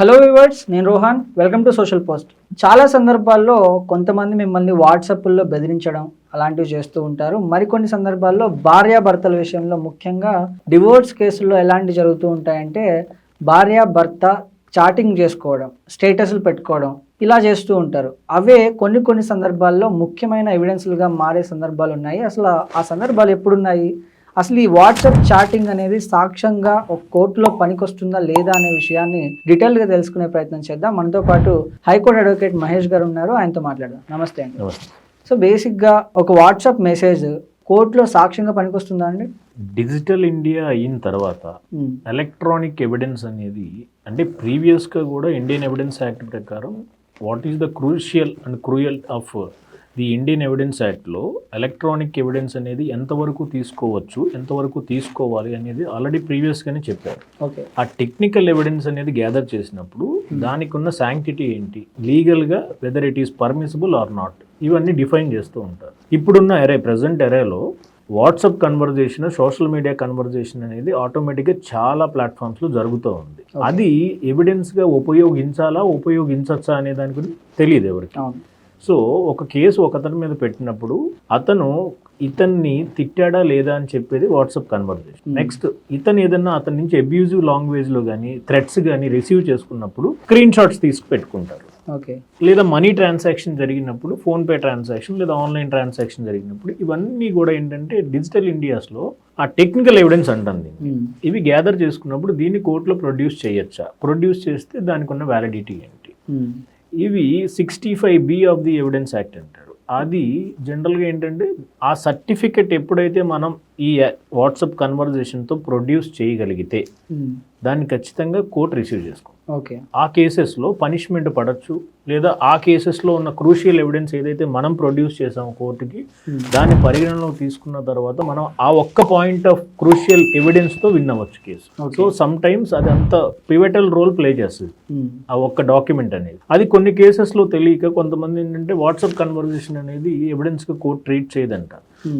Hello viewers, నేను Rohan. Welcome to social post. చాలా సందర్భాల్లో కొంతమంది మిమ్మల్ని వాట్సాప్లో బెదిరించడం అలాంటివి చేస్తూ ఉంటారు. మరికొన్ని సందర్భాల్లో భార్యాభర్తల విషయంలో, ముఖ్యంగా డివోర్స్ కేసుల్లో ఎలాంటి జరుగుతూ ఉంటాయంటే భార్యాభర్త చాటింగ్ చేసుకోవడం, స్టేటస్లు పెట్టుకోవడం ఇలా చేస్తూ ఉంటారు. అవే కొన్ని సందర్భాల్లో ముఖ్యమైన ఎవిడెన్స్లుగా మారే సందర్భాలు ఉన్నాయి. అసలు ఆ సందర్భాలు ఎప్పుడున్నాయి? అసలు ఈ వాట్సాప్ చాటింగ్ అనేది సాక్ష్యంగా ఒక కోర్టులో పనికొస్తుందా లేదా అనే విషయాన్ని డీటెయిల్గా తెలుసుకునే ప్రయత్నం చేద్దాం. మనతో పాటు హైకోర్టు అడ్వకేట్ మహేష్ గారు ఉన్నారు, ఆయనతో మాట్లాడదాం. నమస్తే అండి. సో బేసిక్గా ఒక వాట్సాప్ మెసేజ్ కోర్టులో సాక్ష్యంగా పనికొస్తుందా అండి? డిజిటల్ ఇండియా అయిన తర్వాత ఎలక్ట్రానిక్ ఎవిడెన్స్ అనేది, అంటే ప్రీవియస్గా కూడా ఇండియన్ ఎవిడెన్స్ యాక్ట్ ప్రకారం what is the crucial and cruel of the Indian evidence యాక్ట్లో ఎలక్ట్రానిక్ ఎవిడెన్స్ అనేది ఎంతవరకు తీసుకోవచ్చు, ఎంతవరకు తీసుకోవాలి అనేది ఆల్రెడీ ప్రీవియస్గానే చెప్పారు. ఓకే, ఆ టెక్నికల్ ఎవిడెన్స్ అనేది గ్యాదర్ చేసినప్పుడు దానికి ఉన్న శాంక్టిటీ ఏంటి, లీగల్గా whether it is permissible or not, ఇవన్నీ డిఫైన్ చేస్తూ ఉంటారు. ఇప్పుడున్న ప్రజెంట్ ఎరేలో WhatsApp conversation, social media conversation అనేది ఆటోమేటిక్గా చాలా ప్లాట్ఫామ్స్లో జరుగుతూ ఉంది. అది ఎవిడెన్స్గా ఉపయోగించచ్చా అనే దాని గురించి తెలియదు ఎవరికి. సో ఒక కేసు ఒకతని మీద పెట్టినప్పుడు ఇతన్ని తిట్టాడా లేదా అని చెప్పేది వాట్సాప్ కన్వర్జేషన్. నెక్స్ట్ ఇతను ఏదన్నా అతని నుంచి అబ్యూజివ్ లాంగ్వేజ్లో కానీ థ్రెట్స్ కానీ రిసీవ్ చేసుకున్నప్పుడు స్క్రీన్ షాట్స్ తీసుకు పెట్టుకుంటారు. ఓకే, లేదా మనీ ట్రాన్సాక్షన్ జరిగినప్పుడు, ఫోన్పే ట్రాన్సాక్షన్ లేదా ఆన్లైన్ ట్రాన్సాక్షన్ జరిగినప్పుడు, ఇవన్నీ కూడా ఏంటంటే డిజిటల్ ఇండియాస్లో ఆ టెక్నికల్ ఎవిడెన్స్ అంటుంది. ఇవి గ్యాదర్ చేసుకున్నప్పుడు దీన్ని కోర్టులో ప్రొడ్యూస్ చేయొచ్చా, ప్రొడ్యూస్ చేస్తే దానికి ఉన్న వ్యాలిడిటీ ఏంటి, ఇవి 65B of the evidence act అంటారు. అది జనరల్గా ఏంటంటే ఆ సర్టిఫికెట్ ఎప్పుడైతే మనం ఈ వాట్సాప్ కన్వర్జేషన్తో ప్రొడ్యూస్ చేయగలిగితే దాన్ని ఖచ్చితంగా కోర్టు రిసీవ్ చేసుకో. ఓకే, ఆ కేసెస్లో పనిష్మెంట్ పడవచ్చు, లేదా ఆ కేసెస్లో ఉన్న క్రూషియల్ ఎవిడెన్స్ ఏదైతే మనం ప్రొడ్యూస్ చేసామో కోర్టుకి, దాన్ని పరిగణనలో తీసుకున్న తర్వాత మనం ఆ ఒక్క పాయింట్ ఆఫ్ క్రూషియల్ ఎవిడెన్స్తో విన్ అవ్వచ్చు కేసు. సో సమ్ టైమ్స్ అది అంత పివటల్ రోల్ ప్లే చేస్తుంది ఆ ఒక్క డాక్యుమెంట్ అనేది. అది కొన్ని కేసెస్లో తెలియక కొంతమంది ఏంటంటే వాట్సాప్ కన్వర్జేషన్ అనేది ఎవిడెన్స్గా కోర్టు ట్రీట్ చేయదంట.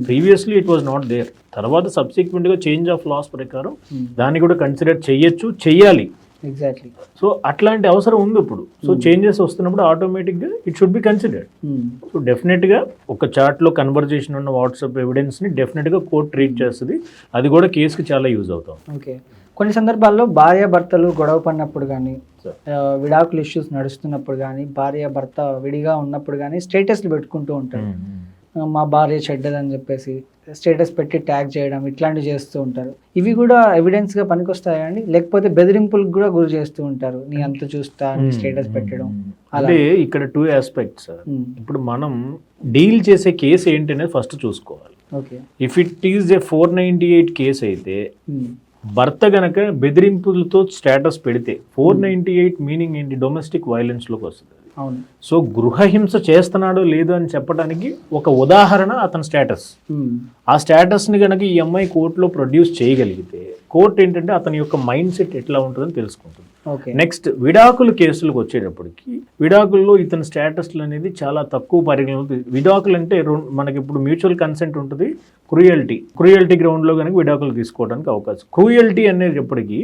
Previously it was not there. తర్వాత సబ్సిక్వెంట్గా చేంజ్ ఆఫ్ లాస్ ప్రకారం దాన్ని కూడా కన్సిడర్ చెయ్యాలి. ఎగ్జాక్ట్లీ. సో అట్లాంటి అవసరం ఉంది ఇప్పుడు. సో చేంజెస్ వస్తున్నప్పుడు ఆటోమేటిక్గా it should be considered. So డెఫినెట్గా ఒక చాట్లో కన్వర్జేషన్ ఉన్న వాట్సాప్ ఎవిడెన్స్ని డెఫినెట్గా కోర్టు ట్రీట్ చేస్తుంది. అది కూడా కేసుకి చాలా యూజ్ అవుతాం. ఓకే, కొన్ని సందర్భాల్లో భార్యాభర్తలు గొడవ పడినప్పుడు కానీ, విడాకులు ఇష్యూస్ నడుస్తున్నప్పుడు కానీ, భార్యాభర్త విడిగా ఉన్నప్పుడు కానీ స్టేటస్లు పెట్టుకుంటూ ఉంటారు. మా భార్య చెడ్డదని చెప్పేసి స్టేటస్ పెట్టి ట్యాగ్ చేయడం, ఇట్లాంటివి చేస్తూ ఉంటారు. ఇవి కూడా ఎవిడెన్స్గా పనికొస్తాయండి? లేకపోతే బెదిరింపులకు కూడా గురి చేస్తూ ఉంటారు, నీ అంత చూస్తా నీ స్టేటస్ పెట్టడం? అంటే ఇక్కడ 2 ఆస్పెక్ట్స్. ఇప్పుడు మనం డీల్ చేసే కేసు ఏంటనేది ఫస్ట్ చూసుకోవాలి. Okay, if it is a 498 case అయితే భర్త గనక బెదిరింపులతో స్టేటస్ పెడితే 498 మీనింగ్ ఏంటి? డొమెస్టిక్ వైలెన్స్లోకి వస్తుంది. అవును. సో గృహహింస చేస్తున్నాడో లేదో అని చెప్పడానికి ఒక ఉదాహరణ అతని స్టేటస్. ఆ స్టేటస్ని కనుక ఈ అమ్మాయి కోర్టులో ప్రొడ్యూస్ చేయగలిగితే కోర్టు ఏంటంటే అతని యొక్క మైండ్ సెట్ ఎట్లా ఉంటుందని తెలుసుకుంటుంది. నెక్స్ట్ విడాకుల కేసులకు వచ్చేటప్పటికి, విడాకుల్లో ఇతని స్టేటస్లు అనేది చాలా తక్కువ పరిగణలో. విడాకులు అంటే మనకి ఇప్పుడు మ్యూచువల్ కన్సెంట్ ఉంటుంది, క్రూయల్టీ గ్రౌండ్లో కనుక విడాకులు తీసుకోవడానికి అవకాశం. క్రూయల్టీ అనేది ఎప్పటికీ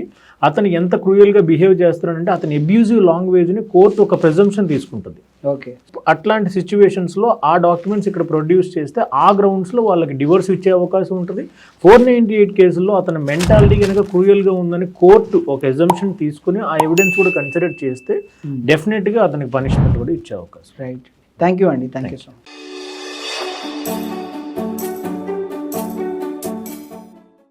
అతను ఎంత క్రూయల్గా బిహేవ్ చేస్తున్నాడంటే అతని అబ్యూజివ్ లాంగ్వేజ్ని కోర్టు ఒక ప్రిజంప్షన్ తీసుకుంటుంది. ఓకే, అట్లాంటి సిచ్యువేషన్స్లో ఆ డాక్యుమెంట్స్ ఇక్కడ ప్రొడ్యూస్ చేస్తే ఆ గ్రౌండ్స్లో వాళ్ళకి డివోర్స్ ఇచ్చే అవకాశం ఉంటుంది. 498 కేసుల్లో అతని మెంటాలిటీ కనుక క్రూయల్గా ఉందని కోర్టు ఒక ఎజంప్షన్ తీసుకుని ఆ ఎవిడెన్స్ కూడా కన్సిడర్ చేస్తే డెఫినెట్గా అతనికి పనిష్మెంట్ కూడా ఇచ్చే అవకాశం. రైట్, థ్యాంక్ యూ అండి. Thank you so much.